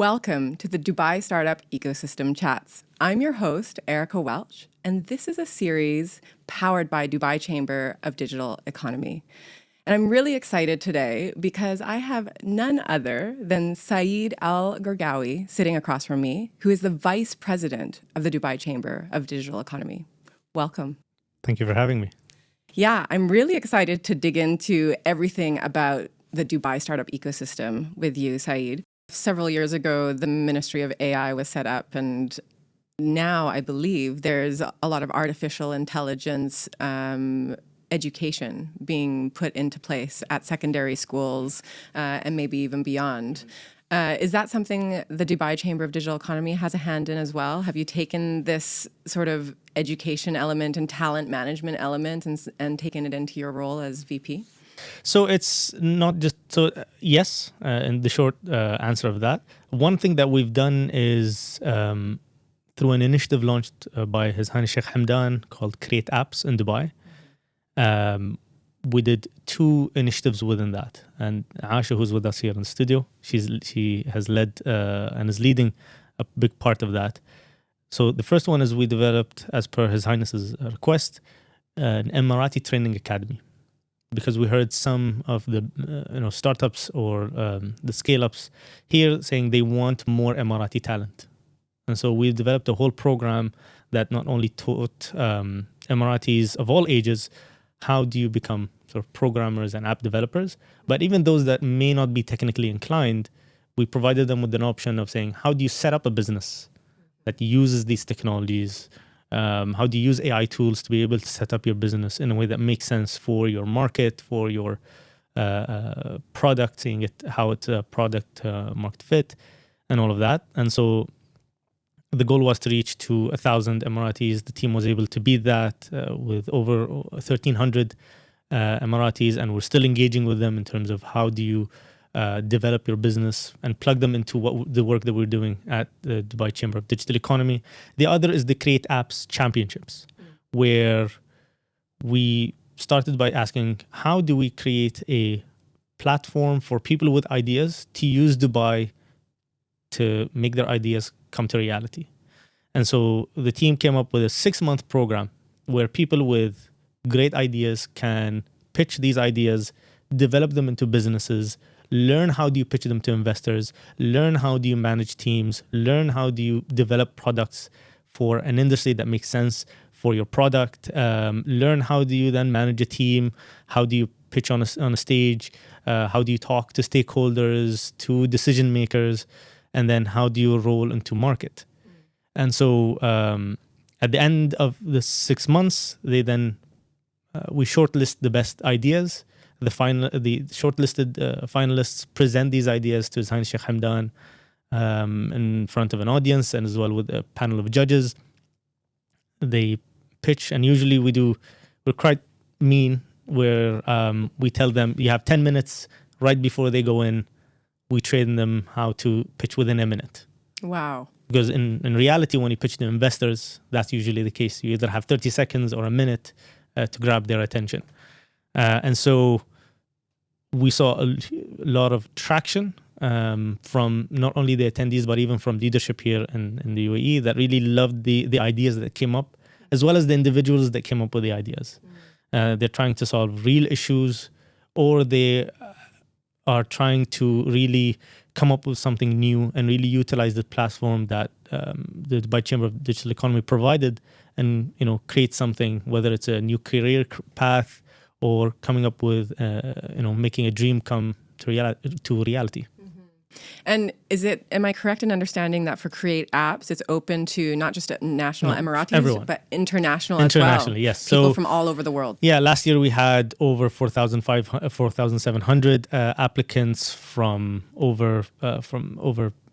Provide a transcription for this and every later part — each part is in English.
Welcome to the Dubai Startup Ecosystem Chats. I'm your host, Erica Welch, and this is a series powered by Dubai Chamber of Digital Economy. And I'm really excited today because I have none other than Saeed Al Gergawi sitting across from me, who is the Vice President of the Dubai Chamber of Digital Economy. Welcome. Thank you for having me. Yeah, I'm really excited to dig into everything about the Dubai startup ecosystem with you, Saeed. Several years ago, the Ministry of AI was set up, and now I believe there's a lot of artificial intelligence education being put into place at secondary schools and maybe even beyond. Is that something the Dubai Chamber of Digital Economy has a hand in as well? Have you taken this sort of education element and talent management element and taken it into your role as VP? So it's not just, yes, and the short answer of that. One thing that we've done is through an initiative launched by His Highness Sheikh Hamdan called Create Apps in Dubai. We did two initiatives within that. And Asha, who's with us here in the studio, she has led and is leading a big part of that. So the first one is we developed, as per His Highness's request, an Emirati training academy. Because we heard some of the startups or the scale-ups here saying they want more Emirati talent. And so we developed a whole program that not only taught Emiratis of all ages how do you become sort of programmers and app developers, but even those that may not be technically inclined, we provided them with an option of saying, how do you set up a business that uses these technologies? How do you use AI tools to be able to set up your business in a way that makes sense for your market, for your product, seeing it how it's a product market fit, and all of that. And so the goal was to reach to 1,000 Emiratis. The team was able to beat that with over 1,300 Emiratis, and we're still engaging with them in terms of how do you develop your business and plug them into the work that we're doing at the Dubai Chamber of Digital Economy. The other is the Create Apps Championships, where we started by asking, how do we create a platform for people with ideas to use Dubai to make their ideas come to reality? And so the team came up with a 6-month program where people with great ideas can pitch these ideas, develop them into businesses, learn how do you pitch them to investors, learn how do you manage teams, learn how do you develop products for an industry that makes sense for your product, learn how do you then manage a team, how do you pitch on a stage, how do you talk to stakeholders, to decision makers, and then how do you roll into market. And so at the end of the 6 months, we shortlist the best ideas. The shortlisted finalists present these ideas to His Highness Sheikh Hamdan in front of an audience and as well with a panel of judges. They pitch, and usually we're quite mean, where we tell them you have 10 minutes right before they go in. We train them how to pitch within a minute. Wow. Because in reality, when you pitch to investors, that's usually the case. You either have 30 seconds or a minute to grab their attention. And so we saw a lot of traction from not only the attendees, but even from leadership here in the UAE that really loved the ideas that came up, as well as the individuals that came up with the ideas. They're trying to solve real issues, or they are trying to really come up with something new and really utilize the platform that the Dubai Chamber of Digital Economy provided and create something, whether it's a new career path or coming up with, making a dream come to reality. And am I correct in understanding that for Create Apps, it's open to not just national Emiratis, everyone, but internationally, yes. People from all over the world. Yeah, last year we had over 4,700 applicants from over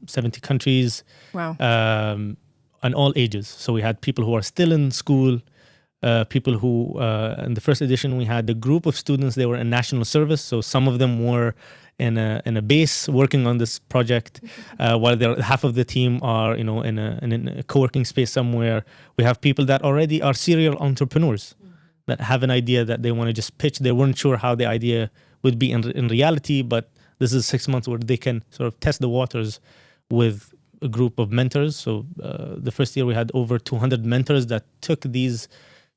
70 countries. Wow. And all ages. So we had people who are still in school, people who, in the first edition, we had a group of students, they were in national service. So some of them were in a base working on this project, while half of the team are, in a co-working space somewhere. We have people that already are serial entrepreneurs that have an idea that they want to just pitch. They weren't sure how the idea would be in reality, but this is 6 months where they can sort of test the waters with a group of mentors. So the first year we had over 200 mentors that took these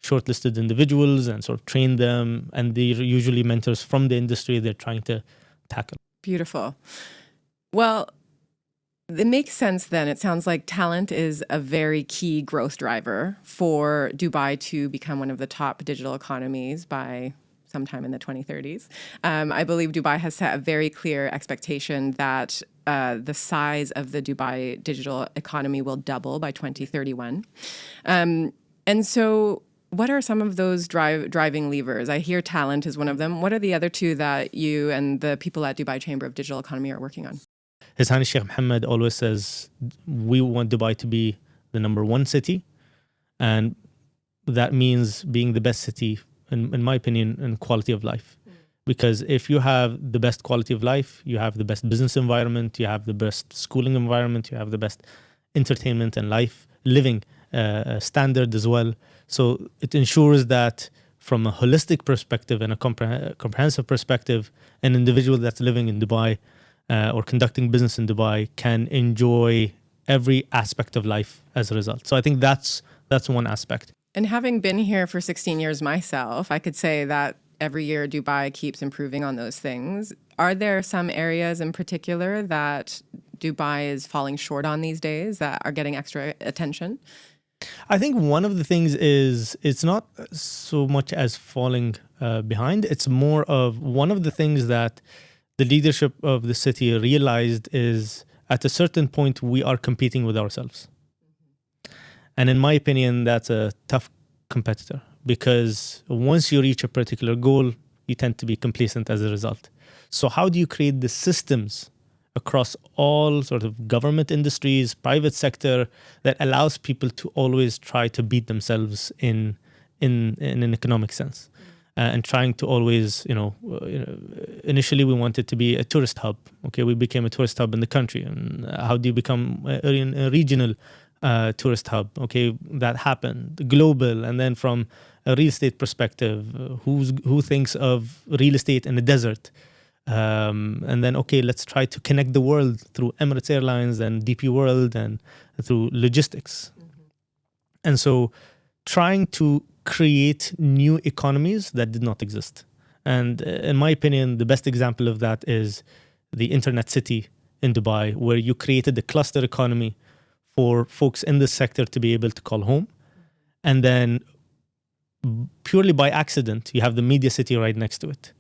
shortlisted individuals and sort of trained them. And they're usually mentors from the industry they're trying to tackle. Beautiful. Well, it makes sense then. It sounds like talent is a very key growth driver for Dubai to become one of the top digital economies by sometime in the 2030s. I believe Dubai has set a very clear expectation that the size of the Dubai digital economy will double by 2031. And so what are some of those driving levers? I hear talent is one of them. What are the other two that you and the people at Dubai Chamber of Digital Economy are working on? His Highness Sheikh Mohammed always says, we want Dubai to be the number one city. And that means being the best city, in my opinion, in quality of life. Because if you have the best quality of life, you have the best business environment, you have the best schooling environment, you have the best entertainment and living standard as well. So it ensures that from a holistic perspective and a comprehensive perspective, an individual that's living in Dubai or conducting business in Dubai can enjoy every aspect of life as a result. So I think that's one aspect. And having been here for 16 years myself, I could say that every year Dubai keeps improving on those things. Are there some areas in particular that Dubai is falling short on these days that are getting extra attention? I think one of the things is it's not so much as falling behind. It's more of one of the things that the leadership of the city realized is at a certain point we are competing with ourselves. And in my opinion, that's a tough competitor because once you reach a particular goal, you tend to be complacent as a result. So how do you create the systems across all sort of government industries, private sector, that allows people to always try to beat themselves in an economic sense? And trying to always, initially we wanted to be a tourist hub. Okay, we became a tourist hub in the country. And how do you become a regional tourist hub? Okay, that happened. Global, and then from a real estate perspective, who thinks of real estate in the desert? And then, okay, let's try to connect the world through Emirates Airlines and DP World and through logistics. And so trying to create new economies that did not exist. And in my opinion, the best example of that is the internet city in Dubai, where you created a cluster economy for folks in this sector to be able to call home. And then purely by accident, you have the media city right next to it.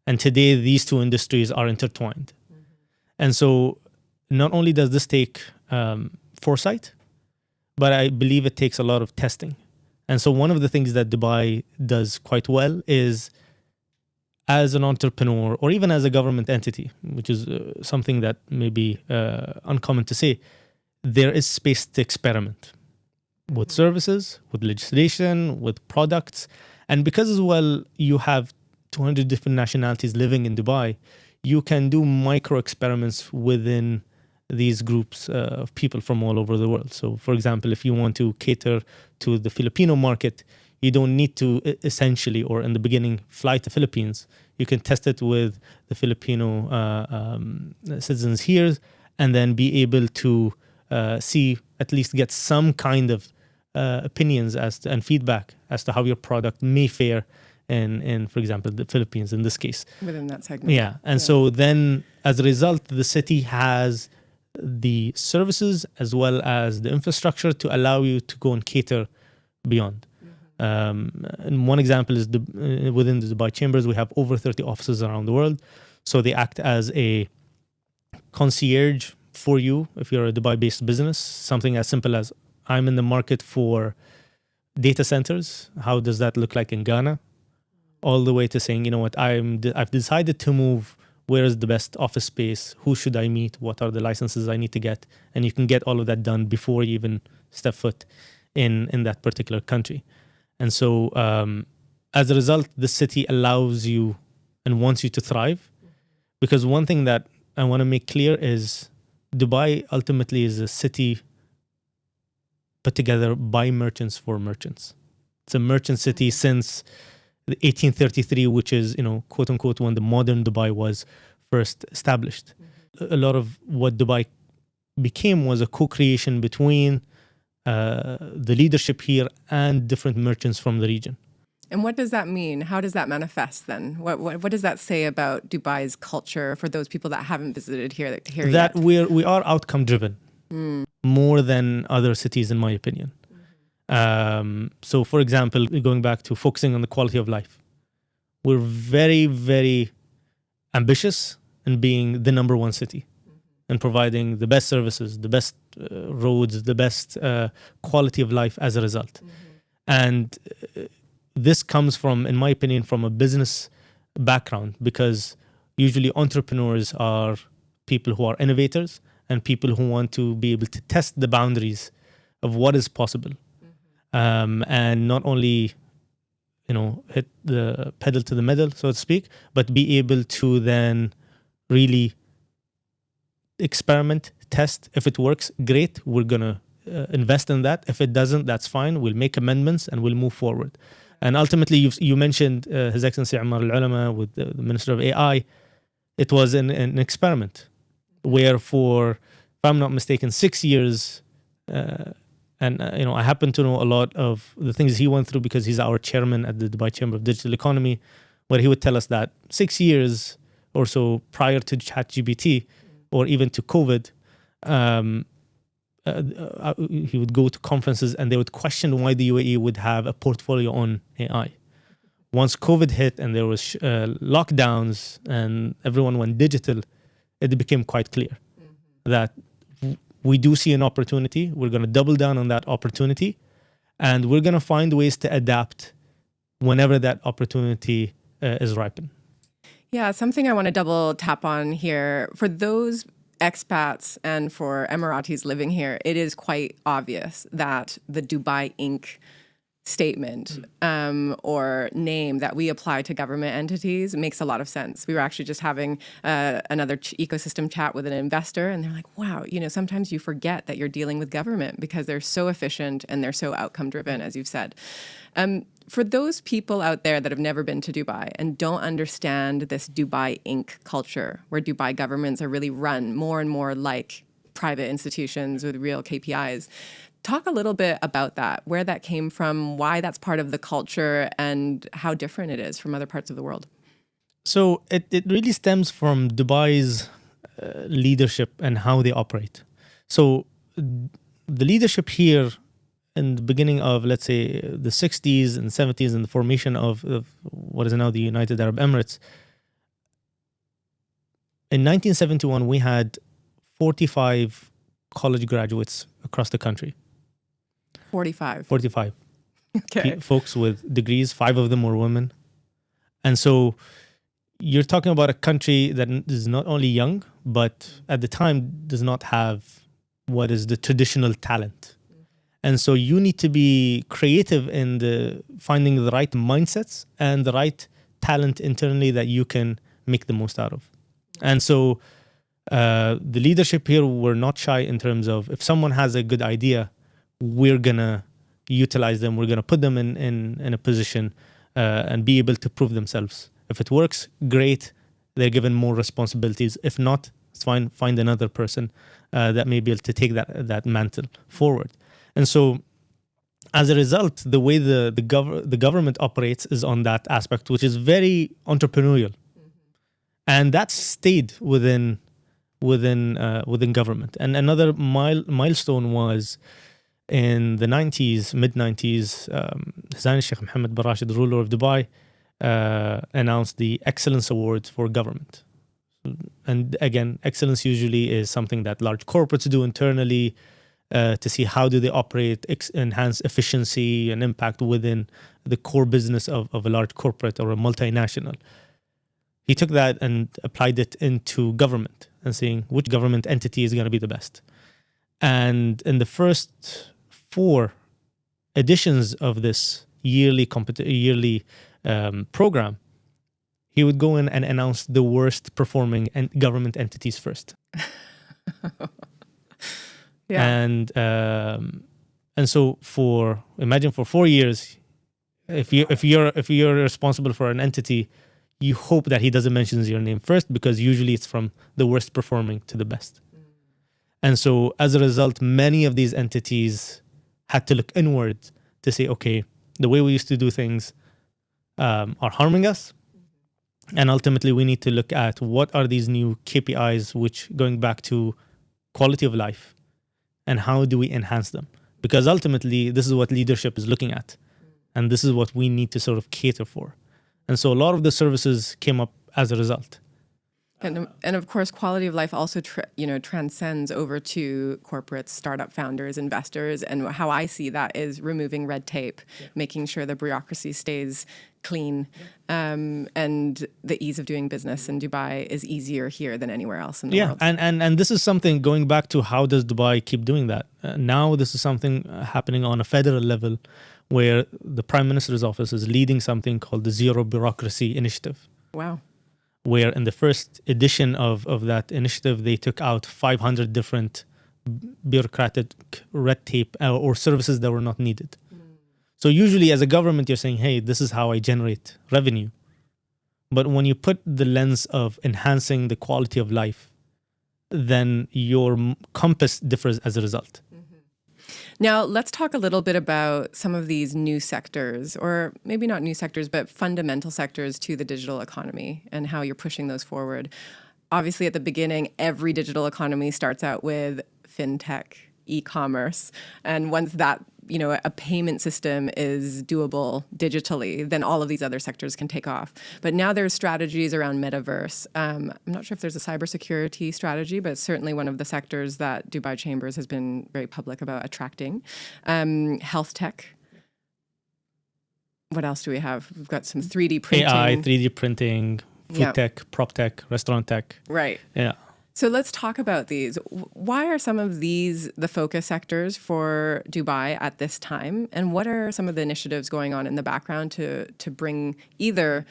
And today, these two industries are intertwined. And so not only does this take foresight, but I believe it takes a lot of testing. And so one of the things that Dubai does quite well is, as an entrepreneur or even as a government entity, which is something that may be uncommon to say, there is space to experiment with services, with legislation, with products. And because as well you have 200 different nationalities living in Dubai, you can do micro experiments within these groups of people from all over the world. So, for example, if you want to cater to the Filipino market, you don't need to essentially, or in the beginning, fly to Philippines. You can test it with the Filipino citizens here and then be able to at least get some kind of opinions and feedback as to how your product may fare in, for example, the Philippines in this case. Within that segment. Yeah. And so then as a result, the city has the services as well as the infrastructure to allow you to go and cater beyond. And one example is within the Dubai Chambers, we have over 30 offices around the world. So they act as a concierge for you if you're a Dubai-based business. Something as simple as, I'm in the market for data centers. How does that look like in Ghana? All the way to saying, you know what, I've decided to move. Where is the best office space? Who should I meet? What are the licenses I need to get? And you can get all of that done before you even step foot in that particular country. And so as a result, the city allows you and wants you to thrive. Because one thing that I want to make clear is Dubai ultimately is a city put together by merchants for merchants. It's a merchant city since 1833, which is, quote unquote, when the modern Dubai was first established. A lot of what Dubai became was a co-creation between the leadership here and different merchants from the region. And what does that mean? How does that manifest then? What does that say about Dubai's culture for those people that haven't visited here That yet? we are outcome driven more than other cities, in my opinion. So, for example, going back to focusing on the quality of life, we're very, very ambitious in being the number one city and providing the best services, the best roads, the best quality of life as a result. And this comes from, in my opinion, from a business background, because usually entrepreneurs are people who are innovators and people who want to be able to test the boundaries of what is possible. And not only, hit the pedal to the metal, so to speak, but be able to then really experiment, test. If it works, great, we're going to invest in that. If it doesn't, that's fine. We'll make amendments and we'll move forward. And ultimately, you mentioned His Excellency Ammar Al-Ulama with the Minister of AI. It was an experiment where for, if I'm not mistaken, 6 years, I happen to know a lot of the things he went through because he's our chairman at the Dubai Chamber of Digital Economy, where he would tell us that 6 years or so prior to ChatGPT or even to COVID, he would go to conferences and they would question why the UAE would have a portfolio on AI. Once COVID hit and there was lockdowns and everyone went digital, it became quite clear that we do see an opportunity. We're going to double down on that opportunity, and we're going to find ways to adapt whenever that opportunity is ripened. Yeah, something I want to double tap on here. For those expats and for Emiratis living here, it is quite obvious that the Dubai Inc. statement or name that we apply to government entities makes a lot of sense. We were actually just having another ecosystem chat with an investor, and they're like, wow, sometimes you forget that you're dealing with government because they're so efficient and they're so outcome driven, as you've said. For those people out there that have never been to Dubai and don't understand this Dubai Inc. culture, where Dubai governments are really run more and more like private institutions with real KPIs, talk a little bit about that, where that came from, why that's part of the culture, and how different it is from other parts of the world. So it really stems from Dubai's leadership and how they operate. So the leadership here in the beginning of, let's say, the 60s and 70s and the formation of what is now the United Arab Emirates, in 1971, we had 45 college graduates across the country. 45. Okay. Folks with degrees, 5 of them were women. And so you're talking about a country that is not only young, but at the time does not have what is the traditional talent. And so you need to be creative in finding the right mindsets and the right talent internally that you can make the most out of. And so the leadership here were not shy in terms of, if someone has a good idea, we're going to utilize them. We're going to put them in a position and be able to prove themselves. If it works, great. They're given more responsibilities. If not, it's fine. Find another person that may be able to take that mantle forward. And so as a result, the way the government operates is on that aspect, which is very entrepreneurial. And that stayed within government. And another milestone was in the 90s, mid-90s, His Highness Sheikh Mohammed bin Rashid, the ruler of Dubai, announced the Excellence Awards for government. And again, excellence usually is something that large corporates do internally to see how do they operate, enhance efficiency and impact within the core business of a large corporate or a multinational. He took that and applied it into government and saying which government entity is going to be the best. And in the first 4 editions of this yearly program, he would go in and announce the worst performing government entities first. Yeah. And so imagine for 4 years, if you're responsible for an entity, you hope that he doesn't mention your name first, because usually it's from the worst performing to the best. And so as a result, many of these entities had to look inward to say, okay, the way we used to do things are harming us. And ultimately, we need to look at what are these new KPIs, which going back to quality of life, and how do we enhance them? Because ultimately, this is what leadership is looking at. And this is what we need to sort of cater for. And so a lot of the services came up as a result. And of course, quality of life also transcends over to corporates, startup founders, investors. And how I see that is removing red tape, making sure the bureaucracy stays clean, and the ease of doing business in Dubai is easier here than anywhere else in the world. And this is something going back to how does Dubai keep doing that? Now this is something happening on a federal level where the Prime Minister's office is leading something called the Zero-Bureaucracy Initiative. Wow. Where in the first edition of that initiative, they took out 500 different bureaucratic red tape or services that were not needed. So usually as a government, you're saying, hey, this is how I generate revenue. But when you put the lens of enhancing the quality of life, then your compass differs as a result. Now, let's talk a little bit about some of these new sectors, or maybe not new sectors, but fundamental sectors to the digital economy and how you're pushing those forward. Obviously, at the beginning, every digital economy starts out with fintech, e-commerce. And once that, a payment system is doable digitally, then all of these other sectors can take off. But now there's strategies around metaverse. I'm not sure if there's a cybersecurity strategy, but it's certainly one of the sectors that Dubai Chambers has been very public about attracting. Health tech. What else do we have? We've got some 3D printing. AI, 3D printing, food tech, prop tech, restaurant tech. Right. Yeah. So let's talk about these. Why are some of these the focus sectors for Dubai at this time? And what are some of the initiatives going on in the background to bring either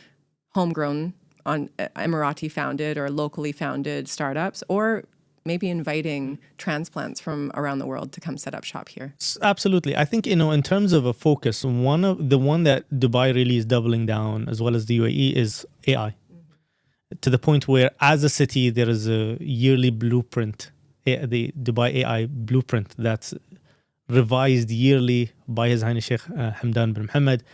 homegrown, Emirati founded or locally founded startups, or maybe inviting transplants from around the world to come set up shop here? Absolutely. I think, in terms of a focus, one that Dubai really is doubling down, as well as the UAE, is AI. To the point where, as a city, there is a yearly blueprint, the Dubai AI blueprint, that's revised yearly by His Highness Sheikh Hamdan bin Mohammed,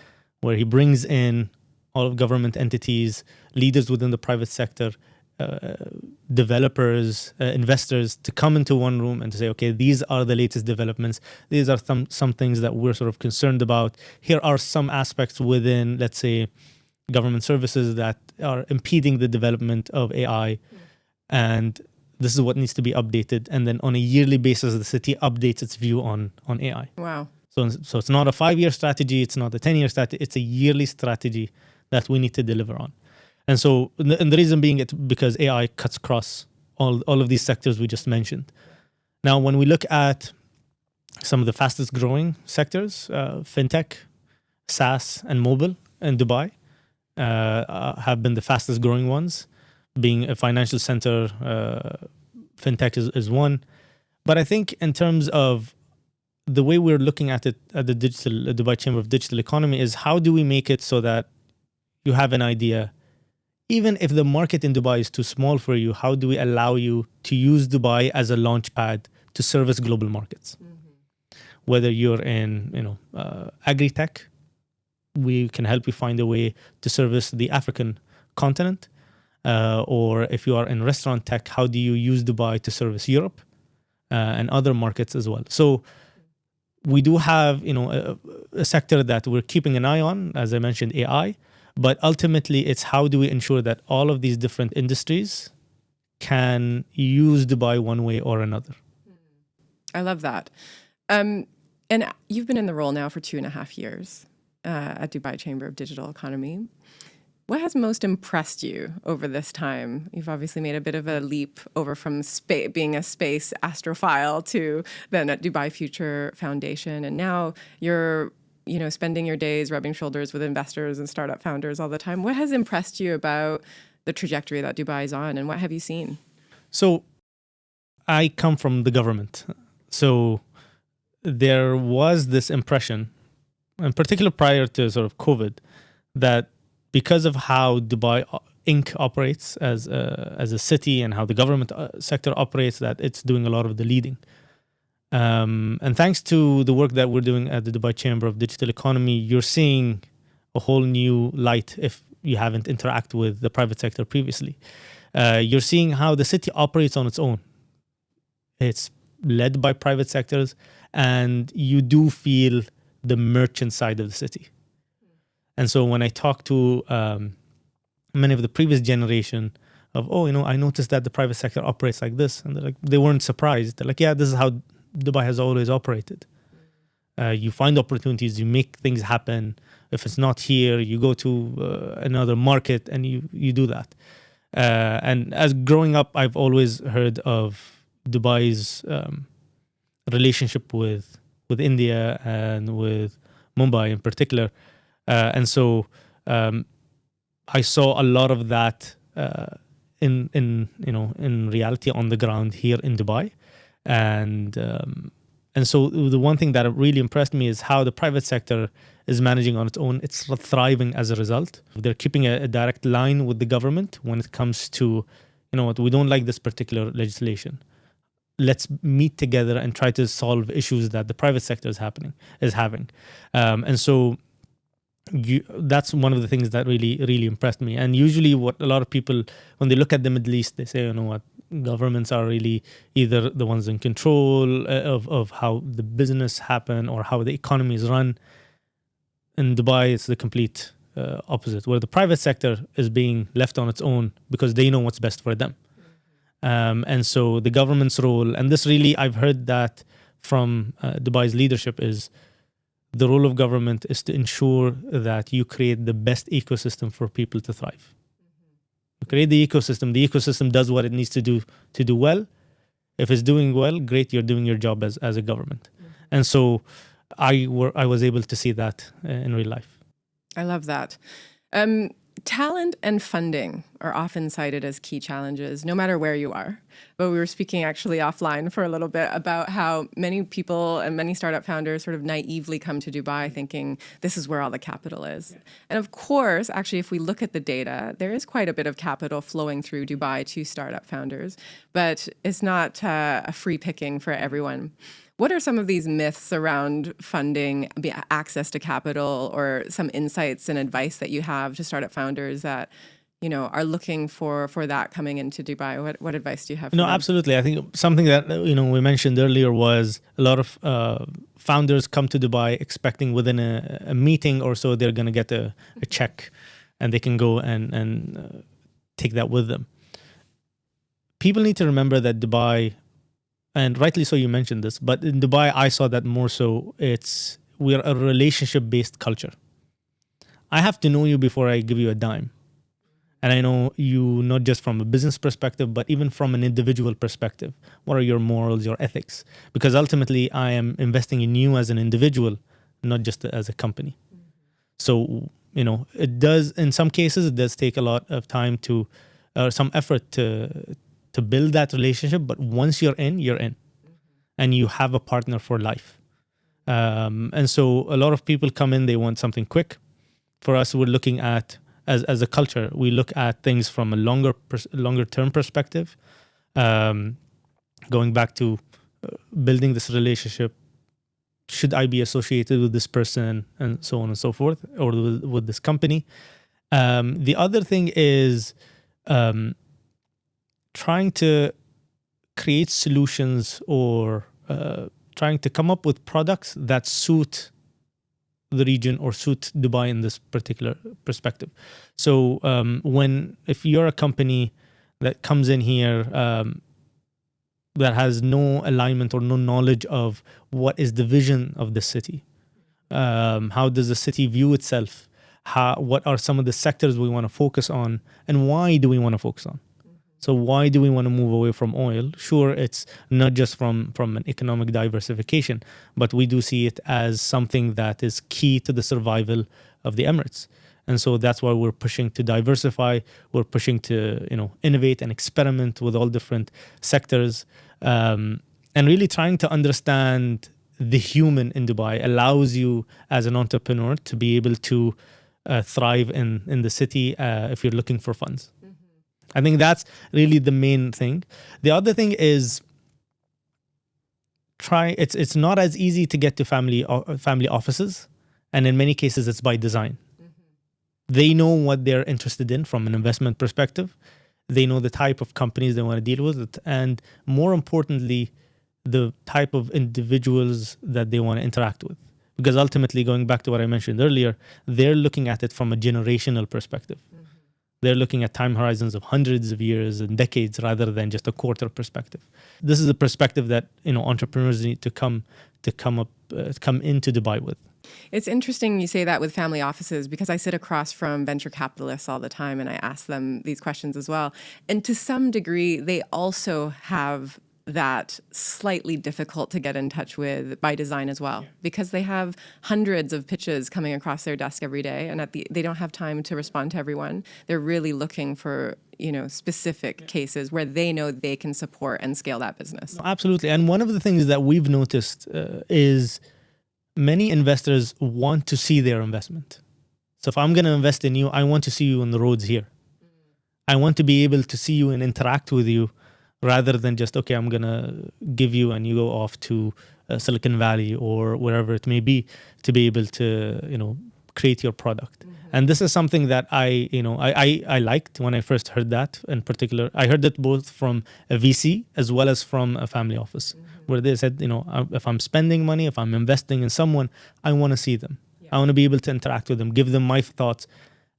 where he brings in all of government entities, leaders within the private sector, developers, investors, to come into one room and to say, okay, these are the latest developments. These are some things that we're sort of concerned about. Here are some aspects within, let's say, government services that are impeding the development of AI. And this is what needs to be updated. And then on a yearly basis, the city updates its view on AI. Wow. So it's not a 5-year strategy. It's not a 10-year strategy. It's a yearly strategy that we need to deliver on. And so, and the reason being it because AI cuts across all of these sectors we just mentioned. Now, when we look at some of the fastest growing sectors, fintech, SaaS, and mobile in Dubai, have been the fastest growing ones. Being a financial center, fintech is one. But I think in terms of the way we're looking at it at the Dubai Chamber of Digital Economy is, how do we make it so that you have an idea, even if the market in Dubai is too small for you, how do we allow you to use Dubai as a launch pad to service global markets? Whether you're in, agri-tech, we can help you find a way to service the African continent. Or if you are in restaurant tech, how do you use Dubai to service Europe and other markets as well? So we do have, a sector that we're keeping an eye on, as I mentioned, AI. But ultimately, it's how do we ensure that all of these different industries can use Dubai one way or another. I love that. And you've been in the role now for 2.5 years. At Dubai Chamber of Digital Economy. What has most impressed you over this time? You've obviously made a bit of a leap over from being a space astrophile to then at Dubai Future Foundation. And now you're, spending your days rubbing shoulders with investors and startup founders all the time. What has impressed you about the trajectory that Dubai is on, and what have you seen? So I come from the government. So there was this impression, in particular prior to sort of COVID, that because of how Dubai Inc. operates as a city and how the government sector operates, that it's doing a lot of the leading. And thanks to the work that we're doing at the Dubai Chamber of Digital Economy, you're seeing a whole new light if you haven't interacted with the private sector previously. You're seeing how the city operates on its own. It's led by private sectors, and you do feel the merchant side of the city. And so when I talk to many of the previous generation of, I noticed that the private sector operates like this, and they weren't surprised. They're like, yeah, this is how Dubai has always operated. You find opportunities, you make things happen. If it's not here, you go to another market and you do that. And as growing up, I've always heard of Dubai's relationship with India and with Mumbai in particular. And so I saw a lot of that in reality on the ground here in Dubai. And so the one thing that really impressed me is how the private sector is managing on its own. It's thriving as a result. They're keeping a direct line with the government when it comes to, we don't like this particular legislation. Let's meet together and try to solve issues that the private sector is having. And so that's one of the things that really, really impressed me. And usually what a lot of people, when they look at the Middle East, they say, governments are really either the ones in control of how the business happen or how the economy is run. In Dubai, it's the complete opposite, where the private sector is being left on its own because they know what's best for them. And so the government's role, and this really, I've heard that from Dubai's leadership, is the role of government is to ensure that you create the best ecosystem for people to thrive. You create the ecosystem does what it needs to do well. If it's doing well, great, you're doing your job as a government. And so I was able to see that in real life. I love that. Talent and funding are often cited as key challenges, no matter where you are. But we were speaking actually offline for a little bit about how many people and many startup founders sort of naively come to Dubai thinking this is where all the capital is. Yeah. And of course, actually, if we look at the data, there is quite a bit of capital flowing through Dubai to startup founders, but it's not a free picking for everyone. What are some of these myths around funding, access to capital, or some insights and advice that you have to startup founders that, are looking for that coming into Dubai? What advice do you have? No, absolutely. I think something that, we mentioned earlier was a lot of founders come to Dubai expecting within a meeting or so they're going to get a check and they can go and take that with them. People need to remember that Dubai, and rightly so you mentioned this, but in Dubai, I saw that more so. We're a relationship-based culture. I have to know you before I give you a dime. And I know you not just from a business perspective, but even from an individual perspective. What are your morals, your ethics? Because ultimately, I am investing in you as an individual, not just as a company. So, it does, in some cases, it does take a lot of time some effort to build that relationship, but once you're in, and you have a partner for life. And so a lot of people come in, they want something quick. For us, we're looking at, as a culture, we look at things from a longer term perspective, going back to building this relationship. Should I be associated with this person, and so on and so forth, or with this company? The other thing is trying to create solutions or trying to come up with products that suit the region or suit Dubai in this particular perspective. So if you're a company that comes in here that has no alignment or no knowledge of what is the vision of the city, how does the city view itself, what are some of the sectors we want to focus on, and why do we want to focus on? So why do we want to move away from oil? Sure, it's not just from an economic diversification, but we do see it as something that is key to the survival of the Emirates. And so that's why we're pushing to diversify. We're pushing to, innovate and experiment with all different sectors. And really trying to understand the human in Dubai allows you as an entrepreneur to be able to thrive in the city if you're looking for funds. I think that's really the main thing. The other thing is it's not as easy to get to family offices, and in many cases it's by design. They know what they're interested in from an investment perspective. They know the type of companies they want to deal with, and more importantly, the type of individuals that they want to interact with. Because ultimately, going back to what I mentioned earlier, they're looking at it from a generational perspective. They're looking at time horizons of hundreds of years and decades rather than just a quarter perspective. This is a perspective that entrepreneurs need to come into Dubai with. It's interesting you say that with family offices, because I sit across from venture capitalists all the time and I ask them these questions as well. And to some degree, they also have that slightly difficult to get in touch with by design as well, because they have hundreds of pitches coming across their desk every day, and they don't have time to respond to everyone. They're really looking for specific cases where they know they can support and scale that business. Absolutely. And one of the things that we've noticed is many investors want to see their investment. So if I'm going to invest in you, I want to see you on the roads here. I want to be able to see you and interact with you, rather than just, okay, I'm going to give you and you go off to Silicon Valley or wherever it may be to be able to, create your product. And this is something that I liked when I first heard that in particular. I heard it both from a VC as well as from a family office, where they said, if I'm spending money, if I'm investing in someone, I want to see them. I want to be able to interact with them, give them my thoughts,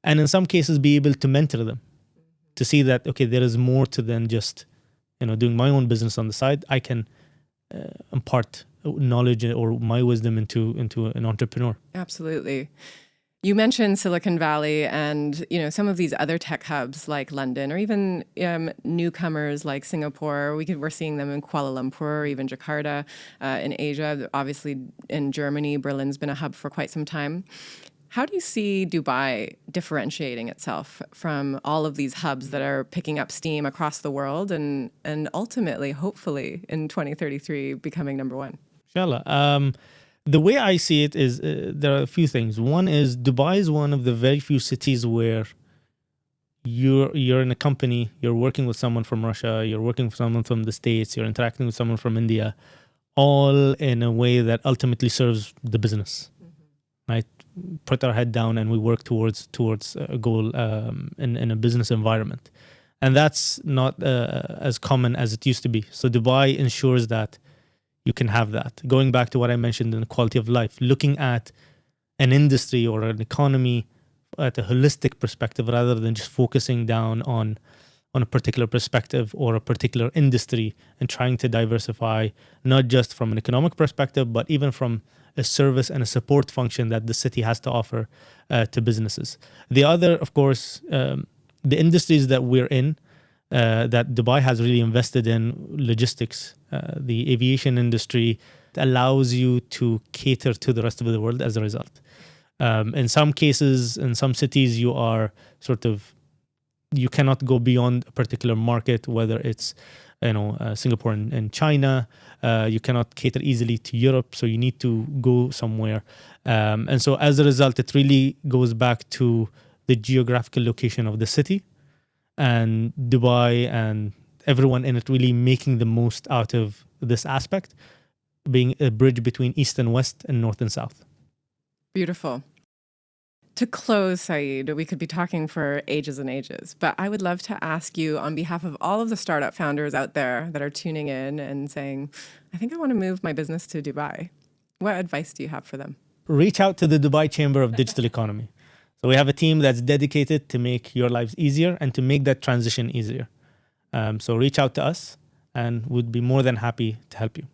and in some cases be able to mentor them to see that, okay, there is more to than just doing my own business on the side. I can impart knowledge or my wisdom into an entrepreneur. Absolutely. You mentioned Silicon Valley and some of these other tech hubs like London, or even newcomers like Singapore. We're seeing them in Kuala Lumpur or even Jakarta in Asia. Obviously, in Germany, Berlin's been a hub for quite some time. How do you see Dubai differentiating itself from all of these hubs that are picking up steam across the world and ultimately, hopefully, in 2033, becoming number one? Inshallah. The way I see it is there are a few things. One is Dubai is one of the very few cities where you're in a company, you're working with someone from Russia, you're working with someone from the States, you're interacting with someone from India, all in a way that ultimately serves the business. Right? Put our head down and we work towards a goal in a business environment. And that's not as common as it used to be. So Dubai ensures that you can have that. Going back to what I mentioned in the quality of life, looking at an industry or an economy at a holistic perspective rather than just focusing down on a particular perspective or a particular industry, and trying to diversify not just from an economic perspective, but even from a service and a support function that the city has to offer to businesses. The other, of course, the industries that we're in, that Dubai has really invested in, logistics, the aviation industry, allows you to cater to the rest of the world as a result. In some cases, in some cities, you cannot go beyond a particular market, whether it's Singapore and China. You cannot cater easily to Europe, so you need to go somewhere. And so as a result, it really goes back to the geographical location of the city, and Dubai and everyone in it really making the most out of this aspect, being a bridge between East and West and North and South. Beautiful. To close, Saeed, we could be talking for ages and ages, but I would love to ask you, on behalf of all of the startup founders out there that are tuning in and saying, I think I want to move my business to Dubai, what advice do you have for them? Reach out to the Dubai Chamber of Digital Economy. So we have a team that's dedicated to make your lives easier and to make that transition easier. So reach out to us and we'd be more than happy to help you.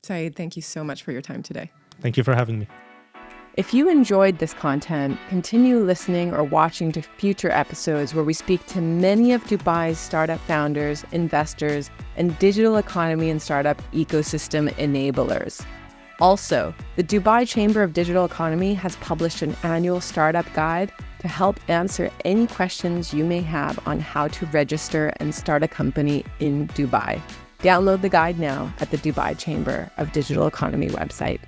Saeed, thank you so much for your time today. Thank you for having me. If you enjoyed this content, continue listening or watching to future episodes where we speak to many of Dubai's startup founders, investors, and digital economy and startup ecosystem enablers. Also, the Dubai Chamber of Digital Economy has published an annual startup guide to help answer any questions you may have on how to register and start a company in Dubai. Download the guide now at the Dubai Chamber of Digital Economy website.